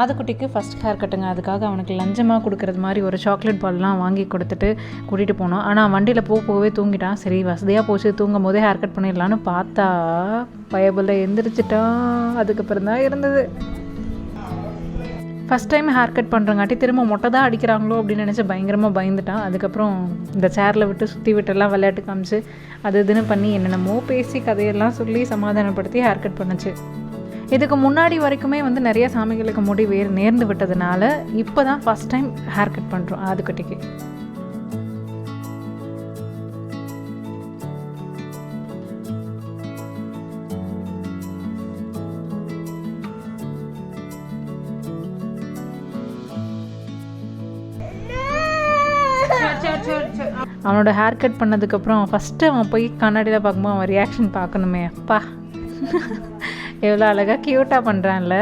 ஆதுக்குட்டிக்கு first hair கட்டுங்க. அதுக்காக அவனுக்கு லஞ்சமாக கொடுக்குறது மாதிரி ஒரு சாக்லேட் பால்லாம் வாங்கி கொடுத்துட்டு கூட்டிகிட்டு போனோம். ஆனால் வண்டியில் போகவே தூங்கிட்டான். சரி வசதியாக போச்சு, தூங்கும் போதே ஹேர் கட் பண்ணிடலான்னு பார்த்தா பயபுள்ள எந்திரிச்சிட்டான். அதுக்கப்புறம் தான் இருந்தது. ஃபஸ்ட் டைம் ஹேர் கட் பண்ணுறங்காட்டி திரும்ப மொட்டை தான் அடிக்கிறாங்களோ அப்படின்னு நினச்சி பயங்கரமாக பயந்துட்டான். அதுக்கப்புறம் இந்த சேரில் விட்டு சுற்றி விட்டெல்லாம் விளையாட்டு காமிச்சு அது இதுன்னு பண்ணி என்னென்னமோ பேசி கதையெல்லாம் சொல்லி சமாதானப்படுத்தி ஹேர் கட் பண்ணுச்சு. இதுக்கு முன்னாடி வரைக்குமே நிறைய சாமிகளுக்கு முடி நேர்ந்து விட்டதுனால இப்போ தான் ஃபஸ்ட் டைம் ஹேர் கட் பண்ணுறோம் ஆதுக்குட்டிக்கு. அவனோட ஹேர் கட் பண்ணதுக்கப்புறம் ஃபஸ்ட்டு அவன் போய் கண்ணாடியில் பார்க்கும்போது அவன் ரியாக்ஷன் பார்க்கணுமே. அப்பா எவ்வளோ அழகாக க்யூட்டாக பண்ணுறான்ல.